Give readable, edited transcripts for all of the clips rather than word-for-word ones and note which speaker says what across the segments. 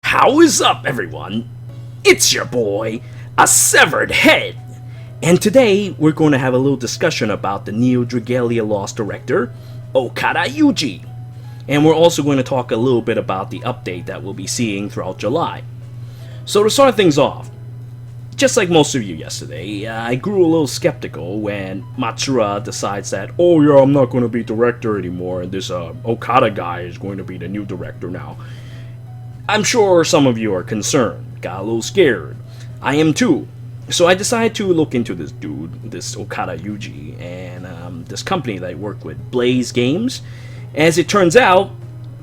Speaker 1: How is up, everyone? It's your boy, A Severed Head. And today, we're going to have a little discussion about the new Dragalia Lost director, Okada Yuji. And we're also going to talk a little bit about the update that we'll be seeing throughout July. So to start things off, just like most of you yesterday, I grew a little skeptical when Matsura decides that, oh yeah, I'm not going to be director anymore, and this Okada guy is going to be the new director now. I'm sure some of you are concerned, got a little scared. I am too. So I decided to look into this dude, this Okada Yuji, and this company that I work with, Blaze Games. As it turns out,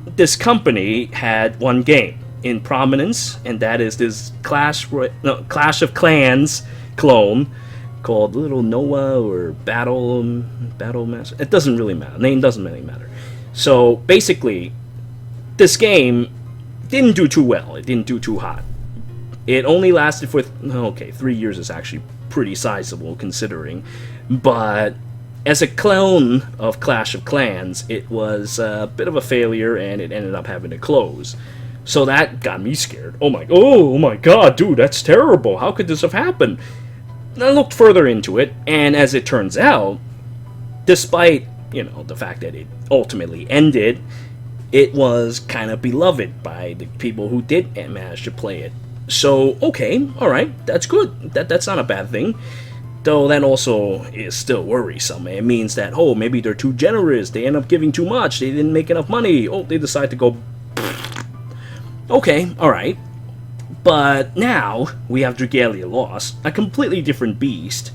Speaker 1: this company had one game in prominence, and that is this Clash of Clans clone called Little Noah or Battle Master. It doesn't really matter. Name doesn't really matter. So basically, this game didn't do too well. It didn't do too hot. It only lasted for 3 years is actually pretty sizable considering, but as a clone of Clash of Clans, it was a bit of a failure, and it ended up having to close. So that got me scared. Oh my god, dude, that's terrible. How could this have happened? And I looked further into it, and as it turns out, despite, the fact that it ultimately ended, it was kind of beloved by the people who did manage to play it. So, okay, alright, that's good. That's not a bad thing. Though that also is still worrisome. It means that, maybe they're too generous, they end up giving too much, they didn't make enough money, they decide to go... Okay, alright. But now, we have Dragalia Lost, a completely different beast,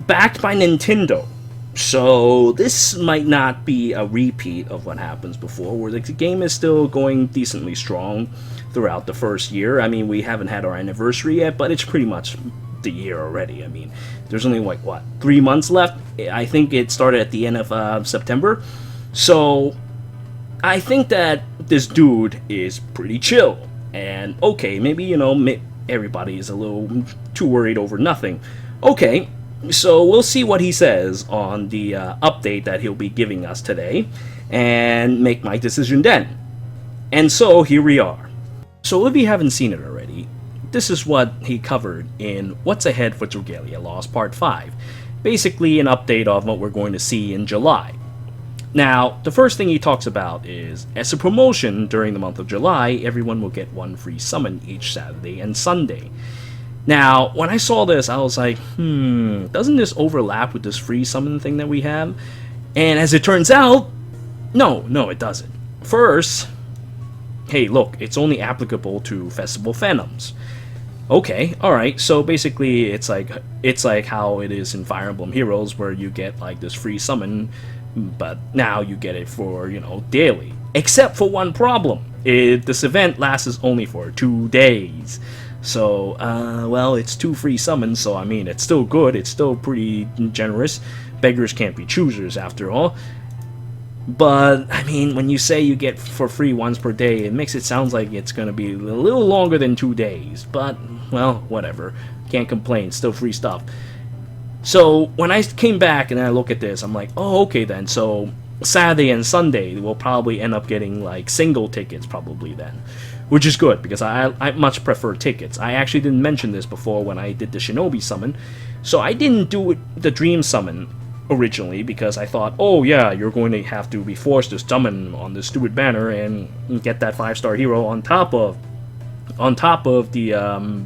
Speaker 1: backed by Nintendo. So, this might not be a repeat of what happens before, where the game is still going decently strong throughout the first year. I mean, we haven't had our anniversary yet, but it's pretty much the year already. I mean, there's only, 3 months left? I think it started at the end of September. So, I think that this dude is pretty chill. And, okay, maybe, everybody is a little too worried over nothing. Okay. So we'll see what he says on the update that he'll be giving us today, and make my decision then. And so here we are. So if you haven't seen it already, this is what he covered in What's Ahead for Dragalia Lost Part 5. Basically an update of what we're going to see in July. Now, the first thing he talks about is, as a promotion during the month of July, everyone will get one free summon each Saturday and Sunday. Now, when I saw this, I was like, doesn't this overlap with this free summon thing that we have? And as it turns out, no, it doesn't. First, hey, look, it's only applicable to Festival Phantoms. Okay, alright, so basically it's like how it is in Fire Emblem Heroes, where you get this free summon, but now you get it for, daily. Except for one problem. This event lasts only for 2 days. So, it's 2 free summons, so I mean, it's still good, it's still pretty generous. Beggars can't be choosers, after all. But, I mean, when you say you get for free once per day, it makes it sound like it's gonna be a little longer than 2 days. But, well, whatever. Can't complain, still free stuff. So, when I came back and I look at this, I'm like, oh, okay then, so Saturday and Sunday, we'll probably end up getting, single tickets, probably then. Which is good, because I much prefer tickets. I actually didn't mention this before when I did the Shinobi summon. So I didn't do the Dream summon originally, because I thought, oh yeah, you're going to have to be forced to summon on this stupid banner and get that 5-star hero on top of the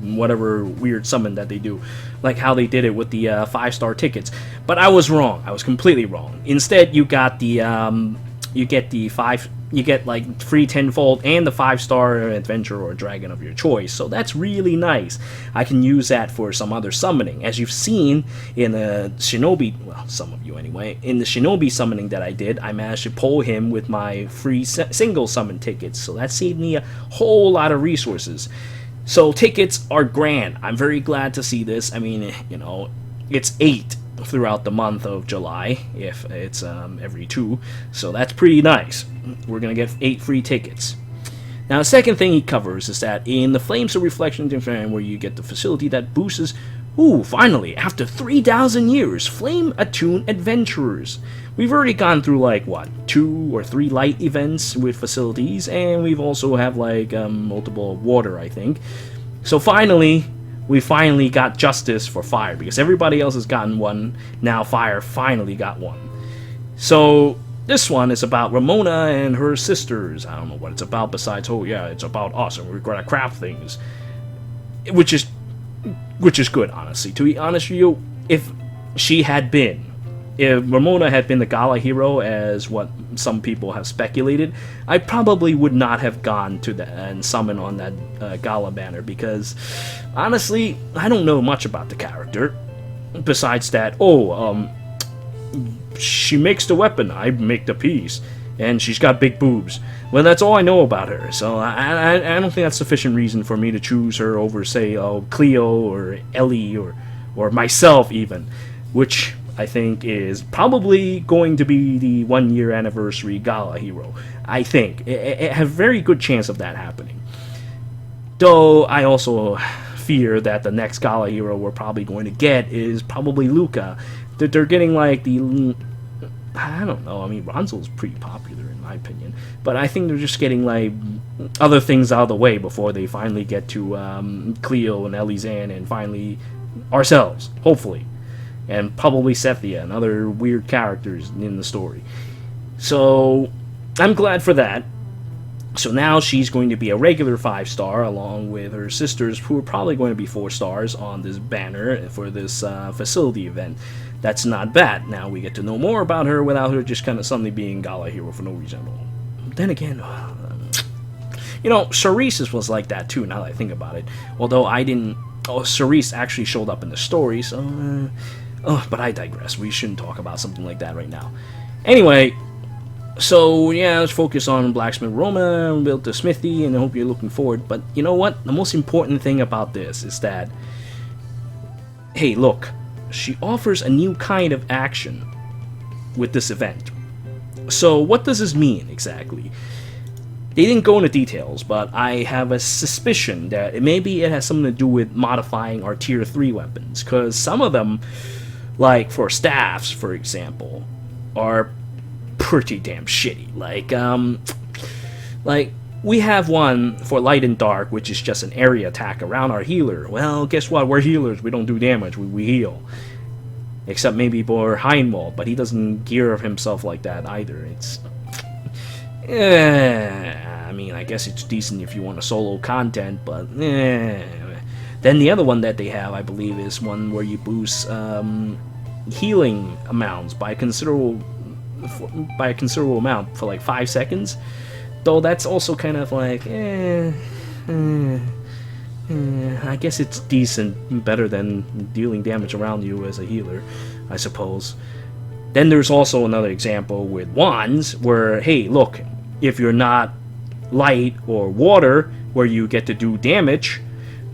Speaker 1: whatever weird summon that they do, like how they did it with the 5-star tickets. But I was wrong. I was completely wrong. Instead, you got the you get free tenfold and the 5-star adventure or dragon of your choice. So that's really nice. I can use that for some other summoning. As you've seen in the Shinobi, well, some of you anyway, in the Shinobi summoning that I did, I managed to pull him with my free single summon tickets. So that saved me a whole lot of resources. So tickets are grand. I'm very glad to see this. I mean, it's 8 throughout the month of July, if it's every 2, so that's pretty nice. We're gonna get 8 free tickets. Now, the second thing he covers is that in the Flames of Reflection, where you get the facility that boosts, finally, after 3,000 years, Flame Attuned Adventurers, we've already gone through like what 2 or 3 light events with facilities, and we've also have like multiple water, I think. So we finally got justice for fire, because everybody else has gotten one. Now fire finally got one. So this one is about Ramona and her sisters. I don't know what it's about besides, oh yeah, it's about us and we're gonna craft things, which is good, honestly. To be honest with you, if Ramona had been the Gala hero, as what some people have speculated, I probably would not have gone to that and summoned on that Gala banner, because honestly, I don't know much about the character. Besides that, she makes the weapon, I make the piece, and she's got big boobs. Well, that's all I know about her, so I don't think that's sufficient reason for me to choose her over, say, Cleo or Ellie or myself even, which I think is probably going to be the 1-year anniversary Gala hero. I think it has a very good chance of that happening. Though I also fear that the next Gala hero we're probably going to get is probably Luca. That they're getting like the, I don't know, I mean, Ronzo's pretty popular in my opinion, but I think they're just getting like other things out of the way before they finally get to Cleo and Elizan and finally ourselves, hopefully. And probably Sethia and other weird characters in the story. So I'm glad for that. So now she's going to be a regular 5-star along with her sisters, who are probably going to be 4 stars on this banner for this facility event. That's not bad. Now we get to know more about her without her just kind of suddenly being Gala hero for no reason at all. Then again, Cerise was like that too, now that I think about it. Although I didn't... Cerise actually showed up in the story, so... but I digress. We shouldn't talk about something like that right now. Anyway, so yeah, let's focus on Blacksmith Roma, build the smithy, and I hope you're looking forward. But you know what? The most important thing about this is that, hey, look, she offers a new kind of action with this event. So what does this mean exactly? They didn't go into details, but I have a suspicion that maybe it has something to do with modifying our tier 3 weapons, because some of them, like for staffs, for example, are pretty damn shitty. Like we have one for light and dark, which is just an area attack around our healer. Well, guess what? We're healers. We don't do damage. We heal. Except maybe for Heinwald, but he doesn't gear himself like that either. It's... I mean, I guess it's decent if you want a solo content, but Then the other one that they have, I believe, is one where you boost healing amounts by a considerable amount for like 5 seconds. Though that's also kind of like, I guess it's decent, better than dealing damage around you as a healer, I suppose. Then there's also another example with wands, where, hey, look, if you're not light or water, where you get to do damage,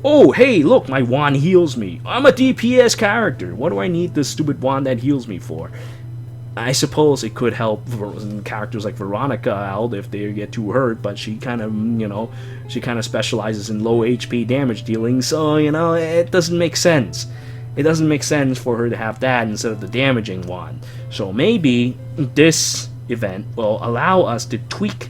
Speaker 1: oh, hey, look, my wand heals me. I'm a DPS character. What do I need this stupid wand that heals me for? I suppose it could help characters like Veronica out if they get too hurt, but she kind of, she kind of specializes in low HP damage dealing, so, it doesn't make sense. It doesn't make sense for her to have that instead of the damaging wand. So maybe this event will allow us to tweak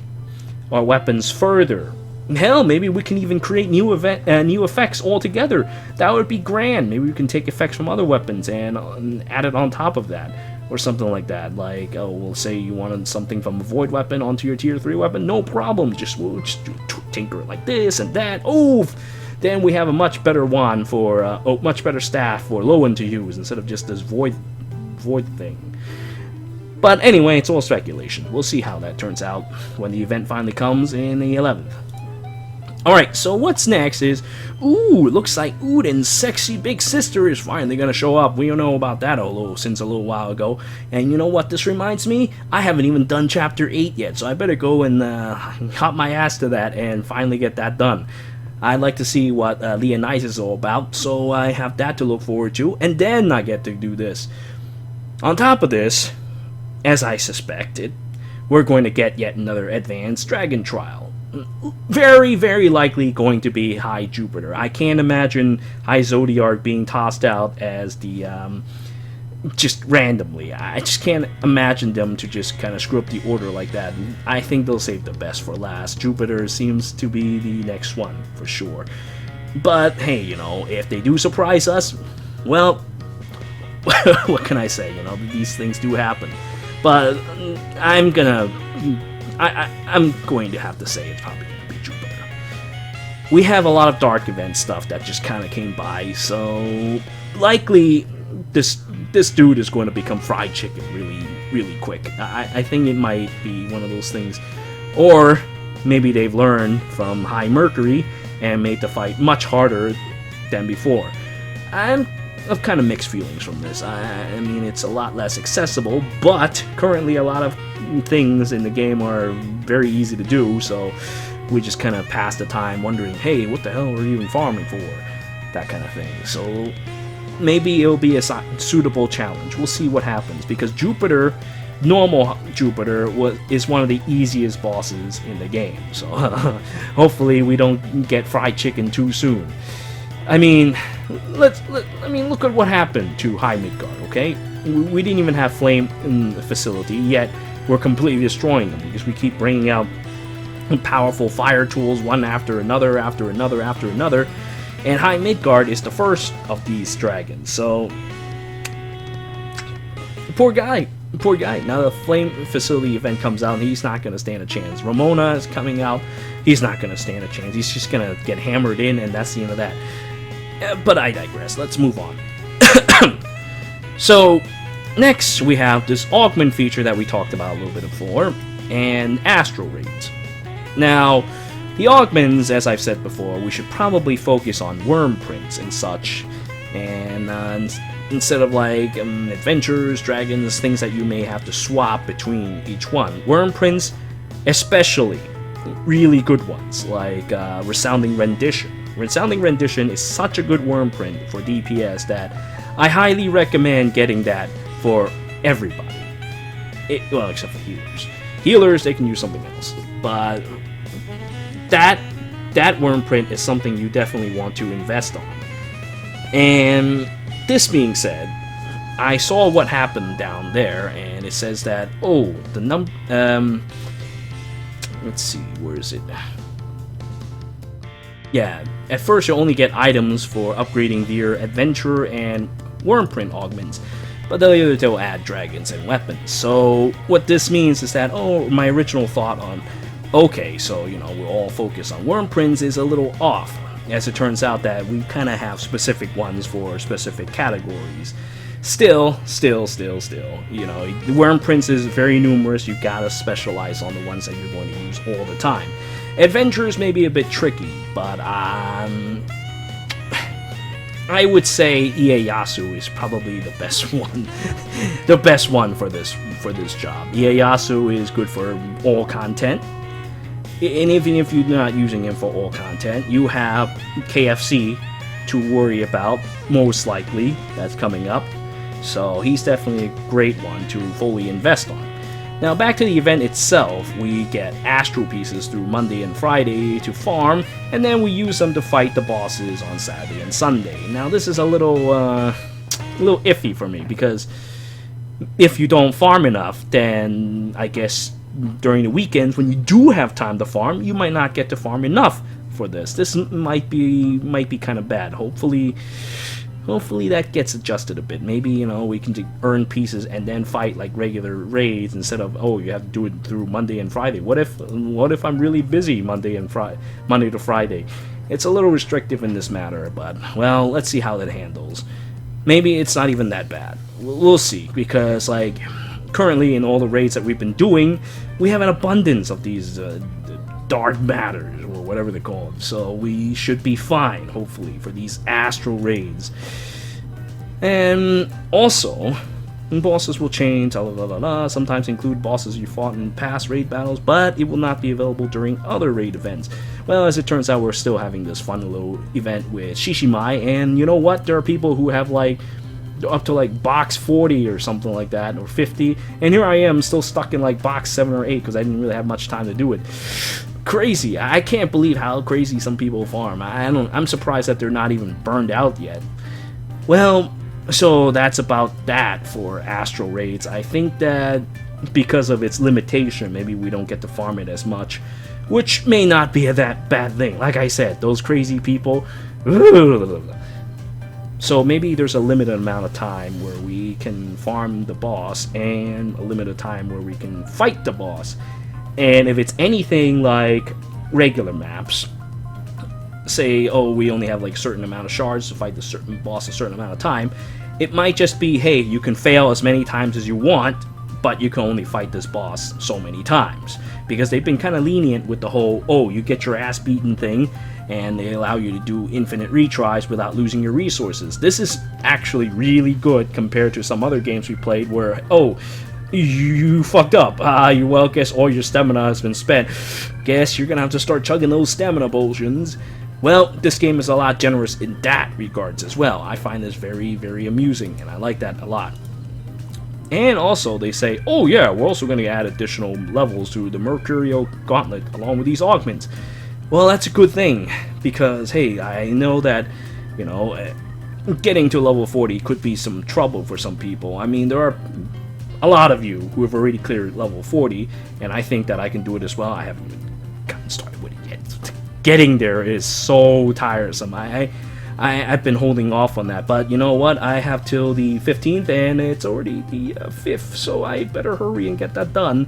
Speaker 1: our weapons further. Hell, maybe we can even create new effects altogether. That would be grand. Maybe we can take effects from other weapons and add it on top of that. Or something like that. Like, oh, we'll say you wanted something from a void weapon onto your tier 3 weapon. No problem. We'll just tinker it like this and that. Oh! Then we have a much better wand for, much better staff for Lowen to use instead of just this void thing. But anyway, it's all speculation. We'll see how that turns out when the event finally comes in the 11th. Alright, so what's next is, ooh, it looks like Uden's sexy big sister is finally gonna show up. We don't know about that since a little while ago. And you know what this reminds me? I haven't even done chapter 8 yet, so I better go and hop my ass to that and finally get that done. I'd like to see what Leonice is all about, so I have that to look forward to, and then I get to do this. On top of this, as I suspected, we're going to get yet another advanced dragon trial. Very, very likely going to be High Jupiter. I can't imagine High Zodiac being tossed out as the just randomly. I just can't imagine them to just kind of screw up the order like that. I think they'll save the best for last. Jupiter seems to be the next one, for sure. But, hey, you know, if they do surprise us, well, what can I say? You know, these things do happen. But I'm going to have to say it's probably going to be Jupiter. We have a lot of dark event stuff that just kind of came by, so likely this dude is going to become fried chicken really quick. I think it might be one of those things, or maybe they've learned from High Mercury and made the fight much harder than before. I'm of kind of mixed feelings from this. I mean, it's a lot less accessible, but currently a lot of things in the game are very easy to do, so we just kind of pass the time wondering, hey, what the hell are you even farming for? That kind of thing. So maybe it'll be a suitable challenge. We'll see what happens, because Jupiter, normal Jupiter, is one of the easiest bosses in the game. So hopefully we don't get fried chicken too soon. I mean, look at what happened to High Midgard, okay? We didn't even have Flame in the facility, yet we're completely destroying them because we keep bringing out powerful fire tools one after another, and High Midgard is the first of these dragons, so poor guy. Now the Flame Facility event comes out, and he's not going to stand a chance. Ramona is coming out, he's not going to stand a chance. He's just going to get hammered in, and that's the end of that. But I digress. Let's move on. So next we have this augment feature that we talked about a little bit before, and Astral Raids. Now, the augments, as I've said before, we should probably focus on worm prints and such, and instead of like adventures, dragons, things that you may have to swap between each one. Worm prints, especially really good ones, like Resounding Rendition. Resounding Rendition is such a good worm print for DPS that I highly recommend getting that for everybody. Well, except for healers. Healers, they can use something else, but that worm print is something you definitely want to invest on. And this being said, I saw what happened down there, and it says that, oh, the let's see, where is it? Yeah, at first you'll only get items for upgrading their adventure and worm print augments, but later they'll add dragons and weapons. So what this means is that, oh, my original thought on, okay, so, you know, we're all focused on worm prints is a little off, as it turns out that we kind of have specific ones for specific categories. Still, you know, the worm prints is very numerous. You gotta specialize on the ones that you're going to use all the time. Adventures may be a bit tricky, but I would say Ieyasu is probably the best one, the best one for this job. Ieyasu is good for all content, and even if you're not using him for all content, you have KFC to worry about, most likely, that's coming up. So he's definitely a great one to fully invest on. Now back to the event itself, we get astral pieces through Monday and Friday to farm, and then we use them to fight the bosses on Saturday and Sunday. Now this is a little iffy for me, because if you don't farm enough, then I guess during the weekends when you do have time to farm, you might not get to farm enough for this. This might be kind of bad. Hopefully that gets adjusted a bit. Maybe, you know, we can earn pieces and then fight like regular raids instead of, oh, you have to do it through Monday and Friday. What if I'm really busy Monday to Friday? It's a little restrictive in this matter, but, well, let's see how that handles. Maybe it's not even that bad. We'll see, because, like, currently in all the raids that we've been doing, we have an abundance of these dark matters, or whatever they're called, so we should be fine, hopefully, for these astral raids. And also, bosses will change, sometimes include bosses you fought in past raid battles, but it will not be available during other raid events. Well, as it turns out, we're still having this fun little event with Shishimai, and you know what, there are people who have like up to like box 40 or something like that, or 50, and here I am still stuck in like box 7 or 8 because I didn't really have much time to do it. Crazy. I can't believe how crazy some people farm. I'm surprised that they're not even burned out yet. Well, So that's about that for Astral Raids. I think that because of its limitation, maybe we don't get to farm it as much, which may not be that bad thing. Like I said, those crazy people. So maybe there's a limited amount of time where we can farm the boss and a limited time where we can fight the boss. And if it's anything like regular maps, say, oh, we only have like a certain amount of shards to fight the certain boss a certain amount of time, it might just be, hey, you can fail as many times as you want, but you can only fight this boss so many times. Because they've been kind of lenient with the whole, oh, you get your ass beaten thing, and they allow you to do infinite retries without losing your resources. This is actually really good compared to some other games we played where, oh, you fucked up. Well, guess all your stamina has been spent. Guess you're gonna have to start chugging those stamina potions. Well, this game is a lot generous in that regards as well. I find this very, very amusing, and I like that a lot. And also, they say, oh yeah, we're also going to add additional levels to the Mercurial Gauntlet along with these augments. Well, that's a good thing, because, hey, I know that, you know, getting to level 40 could be some trouble for some people. I mean, there are a lot of you who have already cleared level 40, and I think that I can do it as well. I haven't even gotten started with it yet. Getting there is so tiresome. I've been holding off on that, but you know what? I have till the 15th, and it's already the 5th, so I better hurry and get that done.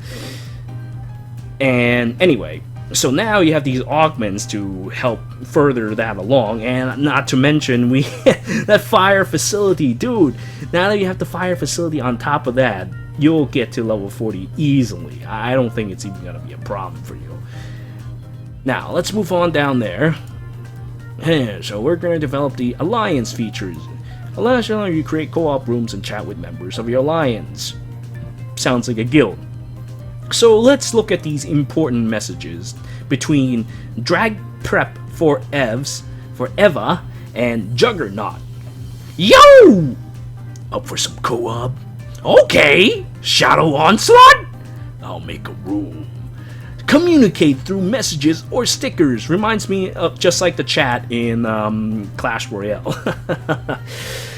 Speaker 1: And anyway, so now you have these augments to help further that along, and not to mention we that fire facility, dude. Now that you have the fire facility on top of that, you'll get to level 40 easily. I don't think it's even gonna be a problem for you. Now let's move on down there. So we're going to develop the Alliance features. Allows you to create co-op rooms and chat with members of your Alliance. Sounds like a guild. So let's look at these important messages between Drag Prep for Eva, and Juggernaut. Yo! Up for some co-op? Okay! Shadow Onslaught? I'll make a room. Communicate through messages or stickers. Reminds me of just like the chat in Clash Royale.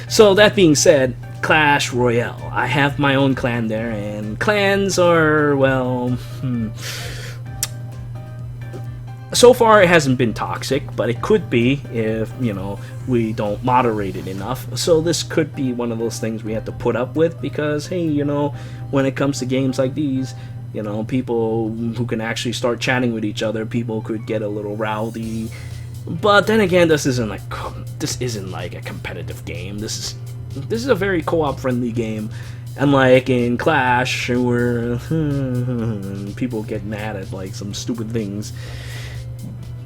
Speaker 1: So that being said, Clash Royale. I have my own clan there, and clans are, well, so far it hasn't been toxic, but it could be if, you know, we don't moderate it enough. So this could be one of those things we have to put up with, because, hey, you know, when it comes to games like these, you know, people who can actually start chatting with each other, people could get a little rowdy. But then again, this isn't like a competitive game. This is a very co-op friendly game. Unlike in Clash, where people get mad at like some stupid things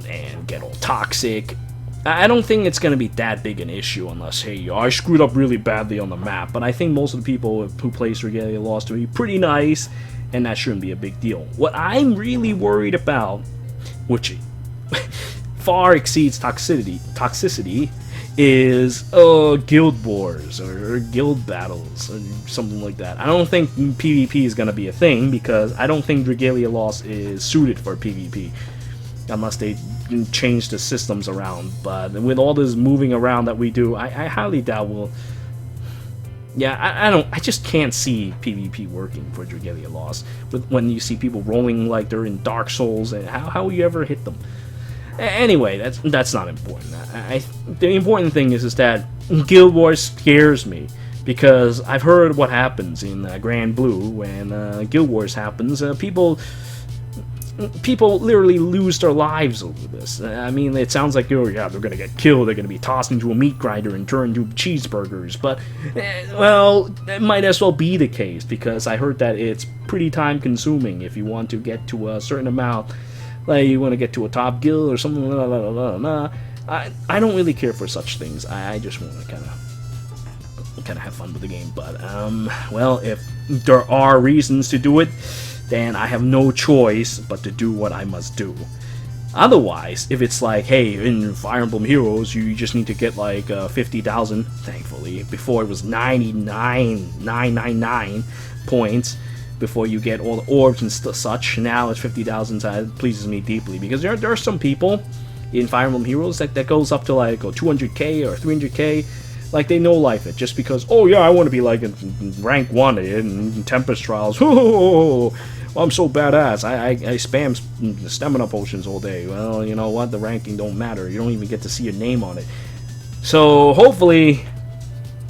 Speaker 1: and get all toxic. I don't think it's going to be that big an issue unless, hey, I screwed up really badly on the map. But I think most of the people who play Dragalia Lost to be pretty nice, and that shouldn't be a big deal. What I'm really worried about, which far exceeds toxicity, is guild wars or guild battles or something like that. I don't think PvP is going to be a thing, because I don't think Dragalia Lost is suited for PvP unless they change the systems around. But with all this moving around that we do, I highly doubt we'll. Yeah, I just can't see PvP working for Dragalia Lost. When you see people rolling like they're in Dark Souls, and how will you ever hit them? Anyway, that's not important. The important thing is that Guild Wars scares me, because I've heard what happens in Grand Blue when Guild Wars happens. People literally lose their lives over this. I mean, it sounds like, oh yeah, they're gonna get killed, they're gonna be tossed into a meat grinder and turned into cheeseburgers, but, well, it might as well be the case, because I heard that it's pretty time consuming if you want to get to a certain amount, like you want to get to a top guild or something, I don't really care for such things. I just want to kind of have fun with the game, but, well, if there are reasons to do it, then I have no choice but to do what I must do. Otherwise, if it's like, hey, in Fire Emblem Heroes, you just need to get like 50,000, thankfully. Before it was 99,999 points before you get all the orbs and such. Now it's 50,000, so it pleases me deeply, because there are some people in Fire Emblem Heroes that goes up to like 200k or 300k. Like they know life it just because, oh yeah, I want to be like in rank 1 in Tempest Trials. Oh, I'm so badass. I spam stamina potions all day. Well, you know what? The ranking don't matter. You don't even get to see your name on it. So hopefully,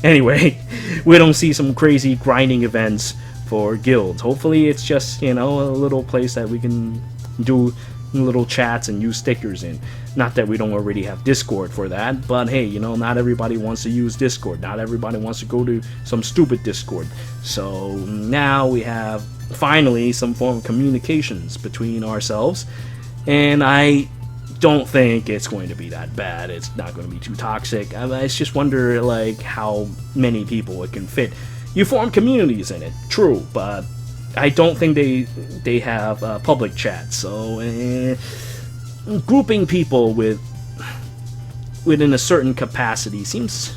Speaker 1: anyway, we don't see some crazy grinding events for guilds. Hopefully it's just, you know, a little place that we can do little chats and use stickers in. Not that we don't already have Discord for that, but hey, you know, not everybody wants to use Discord. Not everybody wants to go to some stupid Discord. So now we have finally some form of communications between ourselves, and I don't think it's going to be that bad. It's not going to be too toxic. I just wonder like how many people it can fit. You form communities in it, true, but I don't think they have public chat. So grouping people within a certain capacity seems,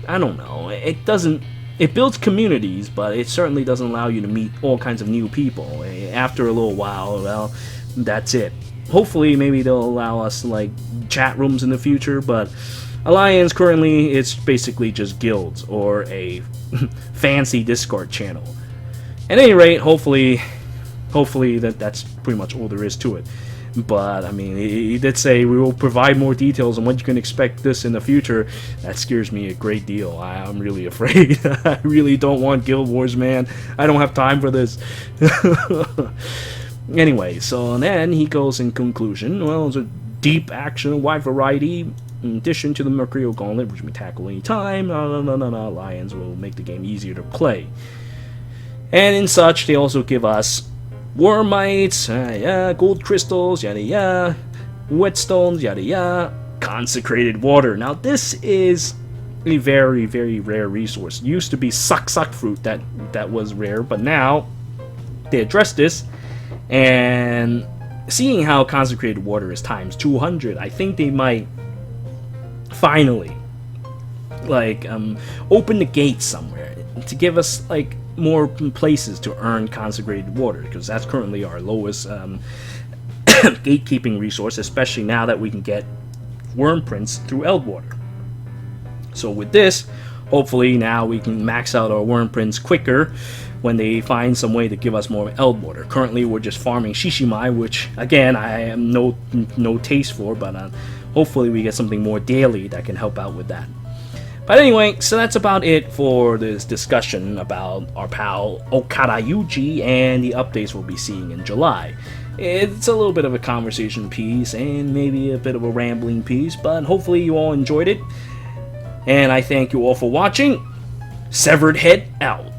Speaker 1: I don't know. It builds communities, but it certainly doesn't allow you to meet all kinds of new people. After a little while, well, that's it. Hopefully, maybe they'll allow us like chat rooms in the future, but Alliance currently it's basically just guilds or a fancy Discord channel. At any rate, hopefully that's pretty much all there is to it. But I mean, he did say we will provide more details on what you can expect this in the future. That scares me a great deal. I'm really afraid. I really don't want Guild Wars, man. I don't have time for this. Anyway, so then he goes in conclusion. Well, it's a deep action, wide variety. In addition to the Mercurial Gauntlet, which we tackle any time, Alliance will make the game easier to play. And in such, they also give us Wormites, gold crystals, yada yada, whetstones, yada yada, consecrated water. Now this is a very, very rare resource. It used to be suck fruit that was rare, but now they addressed this, and seeing how consecrated water is times 200, I think they might finally like open the gates somewhere to give us like more places to earn consecrated water, because that's currently our lowest gatekeeping resource, especially now that we can get worm prints through Eldwater. So with this, hopefully now we can max out our worm prints quicker when they find some way to give us more Eldwater. Currently we're just farming Shishimai, which again I have no taste for, but hopefully we get something more daily that can help out with that. But anyway, so that's about it for this discussion about our pal Okada Yuji and the updates we'll be seeing in July. It's a little bit of a conversation piece and maybe a bit of a rambling piece, but hopefully you all enjoyed it. And I thank you all for watching. Severed Head out.